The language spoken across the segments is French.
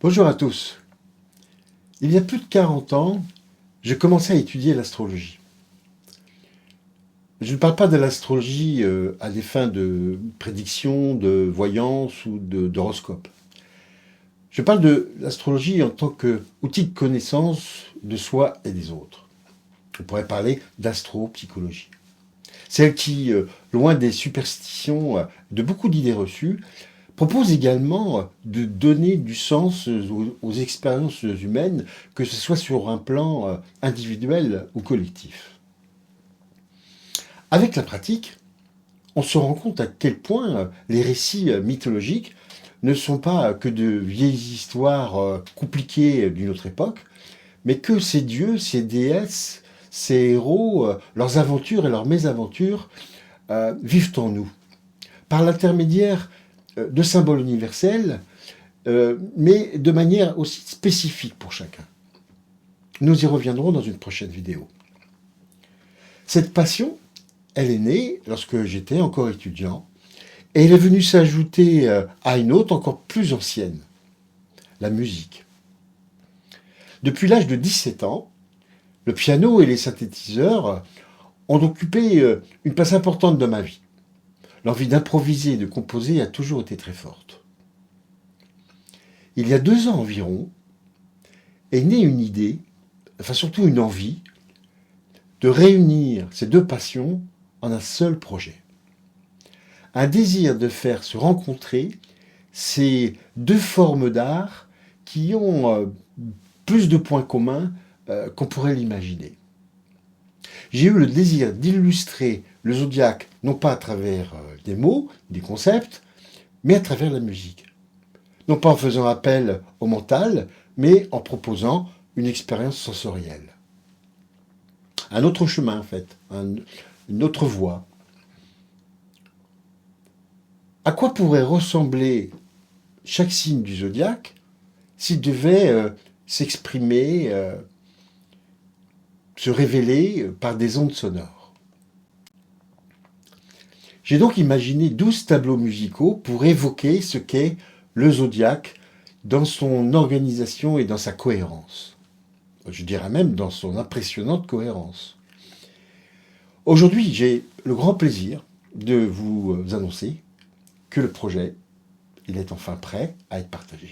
Bonjour à tous. Il y a plus de 40 ans, j'ai commencé à étudier l'astrologie. Je ne parle pas de l'astrologie à des fins de prédiction, de voyance ou d'horoscope. Je parle de l'astrologie en tant qu'outil de connaissance de soi et des autres. On pourrait parler d'astropsychologie. Celle qui, loin des superstitions, de beaucoup d'idées reçues, propose également de donner du sens aux expériences humaines, que ce soit sur un plan individuel ou collectif. Avec la pratique, on se rend compte à quel point les récits mythologiques ne sont pas que de vieilles histoires compliquées d'une autre époque, mais que ces dieux, ces déesses, ces héros, leurs aventures et leurs mésaventures vivent en nous, par l'intermédiaire de symboles universels, mais de manière aussi spécifique pour chacun. Nous y reviendrons dans une prochaine vidéo. Cette passion, elle est née lorsque j'étais encore étudiant, et elle est venue s'ajouter à une autre encore plus ancienne, la musique. Depuis l'âge de 17 ans, le piano et les synthétiseurs ont occupé une place importante dans ma vie. L'envie d'improviser et de composer a toujours été très forte. Il y a 2 ans environ, est née une idée, enfin surtout une envie, de réunir ces 2 passions en un seul projet. Un désir de faire se rencontrer ces 2 formes d'art qui ont plus de points communs qu'on pourrait l'imaginer. J'ai eu le désir d'illustrer le zodiaque, non pas à travers des mots, des concepts, mais à travers la musique. Non pas en faisant appel au mental, mais en proposant une expérience sensorielle. Un autre chemin, en fait, une autre voie. À quoi pourrait ressembler chaque signe du zodiaque s'il devait s'exprimer, se révéler par des ondes sonores? J'ai donc imaginé 12 tableaux musicaux pour évoquer ce qu'est le zodiaque dans son organisation et dans sa cohérence. Je dirais même dans son impressionnante cohérence. Aujourd'hui, j'ai le grand plaisir de vous annoncer que le projet, il est enfin prêt à être partagé.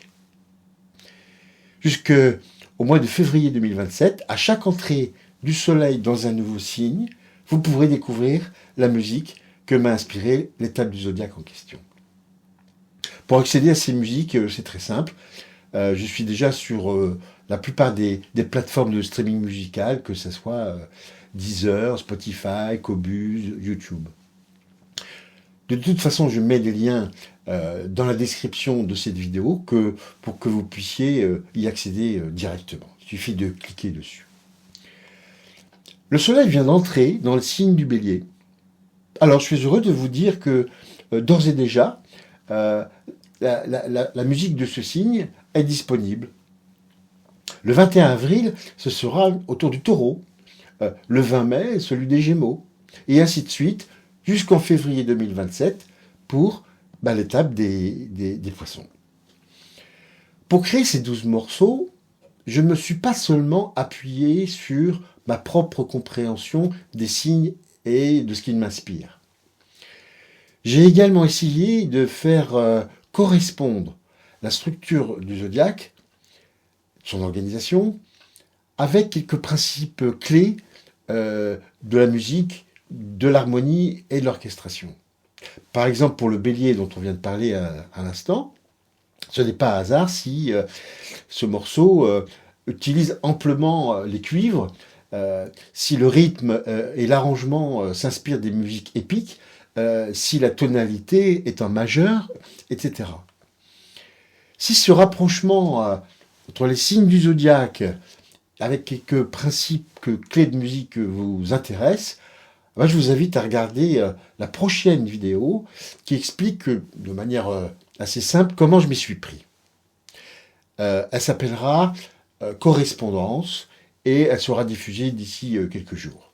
Jusqu'au mois de février 2027, à chaque entrée du soleil dans un nouveau signe, vous pourrez découvrir la musique que m'a inspiré l'étape du zodiaque en question. Pour accéder à ces musiques, c'est très simple. Je suis déjà sur la plupart des plateformes de streaming musical, que ce soit Deezer, Spotify, Qobuz, YouTube. De toute façon, je mets des liens dans la description de cette vidéo pour que vous puissiez y accéder directement. Il suffit de cliquer dessus. Le soleil vient d'entrer dans le signe du Bélier. Alors, je suis heureux de vous dire que d'ores et déjà, la musique de ce signe est disponible. Le 21 avril, ce sera autour du Taureau. Le 20 mai, celui des Gémeaux. Et ainsi de suite, jusqu'en février 2027 pour l'étape des Poissons. Pour créer ces 12 morceaux, je ne me suis pas seulement appuyé sur ma propre compréhension des signes et de ce qui m'inspire. J'ai également essayé de faire correspondre la structure du zodiaque, son organisation, avec quelques principes clés de la musique, de l'harmonie et de l'orchestration. Par exemple, pour le Bélier dont on vient de parler à l'instant, ce n'est pas un hasard si ce morceau utilise amplement les cuivres, si le rythme et l'arrangement s'inspirent des musiques épiques, si la tonalité est en majeur, etc. Si ce rapprochement entre les signes du zodiaque, avec quelques principes clés de musique vous intéressent, je vous invite à regarder la prochaine vidéo qui explique de manière assez simple comment je m'y suis pris. Elle s'appellera Correspondance et elle sera diffusée d'ici quelques jours.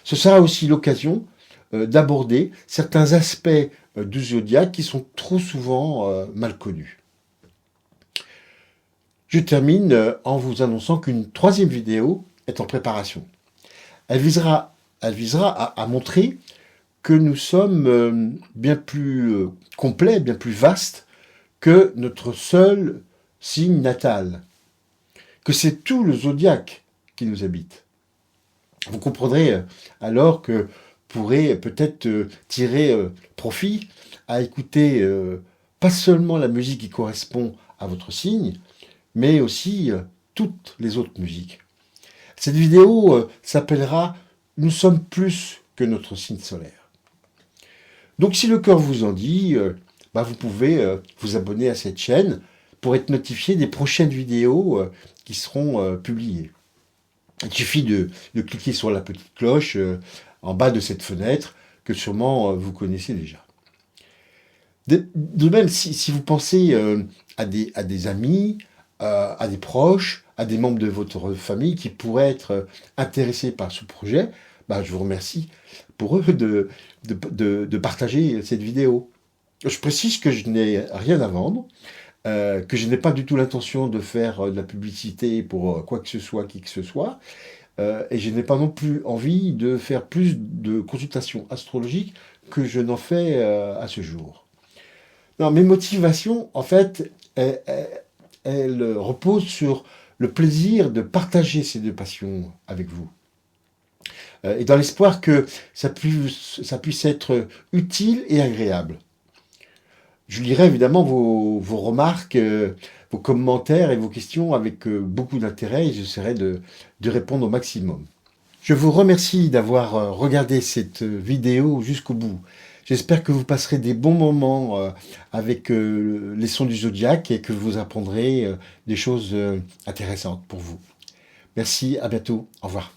Ce sera aussi l'occasion d'aborder certains aspects du zodiaque qui sont trop souvent mal connus. Je termine en vous annonçant qu'une troisième vidéo est en préparation. Elle visera à montrer que nous sommes bien plus complets, bien plus vastes que notre seul signe natal, que c'est tout le zodiaque qui nous habite. Vous comprendrez alors que vous pourrez peut-être tirer profit à écouter pas seulement la musique qui correspond à votre signe, mais aussi toutes les autres musiques. Cette vidéo s'appellera « Nous sommes plus que notre signe solaire ». Donc si le cœur vous en dit, vous pouvez vous abonner à cette chaîne pour être notifié des prochaines vidéos qui seront publiées. Il suffit de cliquer sur la petite cloche en bas de cette fenêtre que sûrement vous connaissez déjà. De même, si vous pensez à des amis, à des proches, à des membres de votre famille qui pourraient être intéressés par ce projet, je vous remercie pour eux de partager cette vidéo. Je précise que je n'ai rien à vendre, que je n'ai pas du tout l'intention de faire de la publicité pour quoi que ce soit, qui que ce soit, et je n'ai pas non plus envie de faire plus de consultations astrologiques que je n'en fais à ce jour. Non, mes motivations, en fait, elles reposent sur le plaisir de partager ces deux passions avec vous. Et dans l'espoir que ça puisse être utile et agréable. Je lirai évidemment vos remarques, vos commentaires et vos questions avec beaucoup d'intérêt et j'essaierai de répondre au maximum. Je vous remercie d'avoir regardé cette vidéo jusqu'au bout. J'espère que vous passerez des bons moments avec les sons du zodiaque et que vous apprendrez des choses intéressantes pour vous. Merci, à bientôt, au revoir.